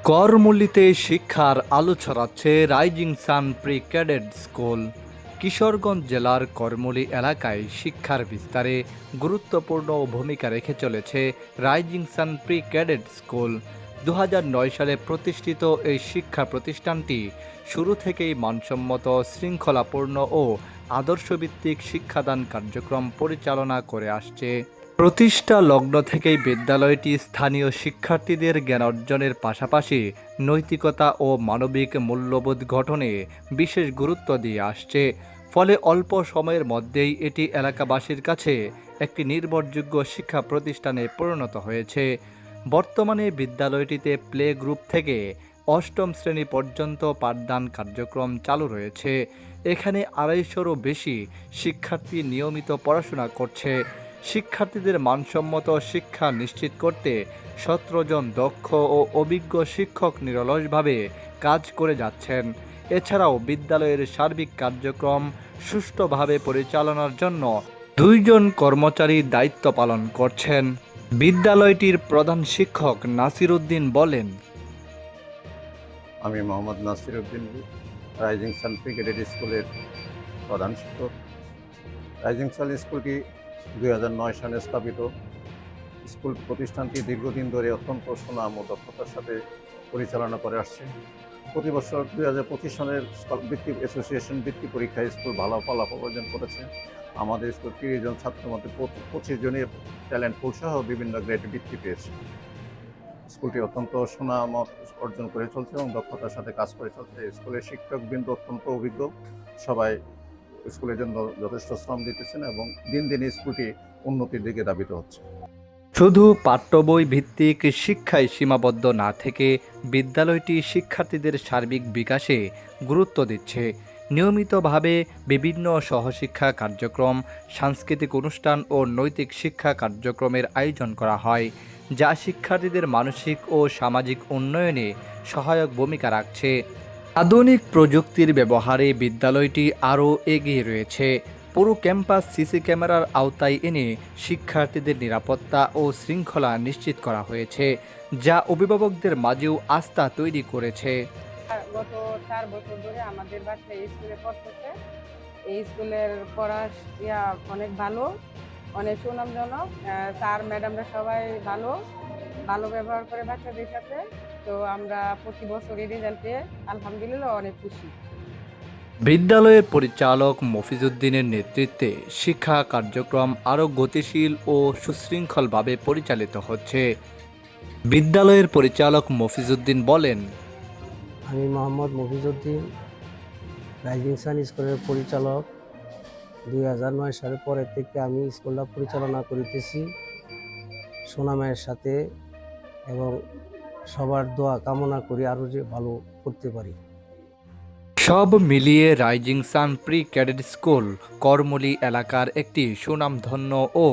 করমুল্লিতে শিক্ষার আলো ছড়াচ্ছে rising sun pre cadet school. Kishoreganj জেলার করমুলি এলাকায় শিক্ষার বিস্তারে গুরুত্বপূর্ণ ভূমিকা রেখে চলেছে rising sun pre cadet school. 2009 সালে প্রতিষ্ঠিত এই শিক্ষা প্রতিষ্ঠানটি শুরু থেকেই মানসম্মত, শৃঙ্খলাপূর্ণ ও আদর্শভিত্তিক শিক্ষাদান কার্যক্রম পরিচালনা করে আসছে। প্রতিষ্ঠা লগ্ন থেকেই বিদ্যালয়টি স্থানীয় শিক্ষার্থীদের জ্ঞান অর্জনের পাশাপাশি নৈতিকতা ও মানবিক মূল্যবোধ গঠনে বিশেষ গুরুত্ব দিয়ে আসছে। ফলে অল্প সময়ের মধ্যেই এটি এলাকাবাসীর কাছে একটি নির্ভরযোগ্য শিক্ষা প্রতিষ্ঠানে পরিণত হয়েছে। বর্তমানে বিদ্যালয়টিতে প্লে গ্রুপ থেকে অষ্টম শ্রেণী পর্যন্ত পাঠদান কার্যক্রম চালু রয়েছে। এখানে 250-রও বেশি শিক্ষার্থী নিয়মিত পড়াশোনা করছে। শিক্ষার্থীদের মানসম্মত শিক্ষা নিশ্চিত করতে 17 জন দক্ষ ও অভিজ্ঞ শিক্ষক নিরলসভাবে কাজ করে যাচ্ছেন। এছাড়াও বিদ্যালয়ের সার্বিক কার্যক্রম সুষ্ঠুভাবে পরিচালনার জন্য 2 জন কর্মচারী দায়িত্ব পালন করছেন। বিদ্যালয়টির প্রধান শিক্ষক নাসির উদ্দিন বলেন, আমি Mohammad Nasir Uddin, rising sun pre cadet স্কুলের প্রধান শিক্ষক। রাইজিং সান স্কুলটি 2009 সালে স্থাপিত। স্কুল প্রতিষ্ঠানটি দীর্ঘদিন ধরে অত্যন্ত সুনাম ও দক্ষতার সাথে পরিচালনা করে আসছে। প্রতি বছর 2025 সালের ভিত্তিক অ্যাসোসিয়েশন ভিত্তিক পরীক্ষায় স্কুল ভালো ফলাফল অর্জন করেছে। আমাদের স্কুল 30 জন ছাত্রের মধ্যে 25 জনই ট্যালেন্ট পুল সহ বিভিন্ন গ্রেড বৃত্তি পেয়েছে। স্কুলটি অত্যন্ত সুনাম অর্জন করে চলছে এবং দক্ষতার সাথে কাজ করে চলছে। স্কুলের শিক্ষকবৃন্দ অত্যন্ত অভিজ্ঞ, সবাই স্কুলের জন্য যথেষ্ট শ্রম দিতেছেন এবং দিন দিন স্কুলটি উন্নতির দিকে ধাবিত হচ্ছে। শুধু পাঠ্যবই ভিত্তিক শিক্ষায় সীমাবদ্ধ না থেকে বিদ্যালয়টি শিক্ষার্থীদের সার্বিক বিকাশে গুরুত্ব দিচ্ছে। নিয়মিতভাবে বিভিন্ন সহশিক্ষা কার্যক্রম, সাংস্কৃতিক অনুষ্ঠান ও নৈতিক শিক্ষা কার্যক্রমের আয়োজন করা হয়, যা শিক্ষার্থীদের মানসিক ও সামাজিক উন্নয়নে সহায়ক ভূমিকা রাখছে। আধুনিক প্রযুক্তির ব্যবহারে বিদ্যালয়টি আরও এগিয়ে রয়েছে। পুরো ক্যাম্পাস সিসি ক্যামেরার আওতায় এনে শিক্ষার্থীদের নিরাপত্তা ও শৃঙ্খলা নিশ্চিত করা হয়েছে, যা অভিভাবকদের মাঝেও আস্থা তৈরি করেছে। গত 4 বছর ধরে আমাদের বাচ্চা এই স্কুলে পড়তেছে। এই স্কুলের পড়া অনেক ভালো, অনেক সুনামজনক। স্যার ম্যাডামরা সবাই ভালো ভালো ব্যবহার করে বাচ্চাদের সাথে। তো আমরা প্রতি বছরই রেজাল্ট পেয়ে আলহামদুলিল্লাহ অনেক খুশি। বিদ্যালয়ের পরিচালক মফিজউদ্দিনের নেতৃত্বে শিক্ষা কার্যক্রম আরও গতিশীল ও সুশৃঙ্খলভাবে পরিচালিত হচ্ছে। বিদ্যালয়ের পরিচালক মফিজউদ্দিন বলেন, আমি মোহাম্মদ মফিজউদ্দিন, রাইজিং সান স্কুলের পরিচালক। 2009 সালের পরের থেকে আমি স্কুলটা পরিচালনা করিতেছি সুনামের সাথে এবং সবার দোয়া কামনা করি আরও যে ভালো করতে পারি। সব মিলিয়ে rising sun pre cadet school Karmuli এলাকার একটি সুনামধন্য ও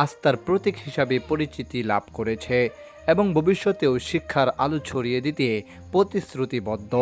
আস্থার প্রতীক হিসাবে পরিচিতি লাভ করেছে এবং ভবিষ্যতেও শিক্ষার আলো ছড়িয়ে দিতে প্রতিশ্রুতিবদ্ধ।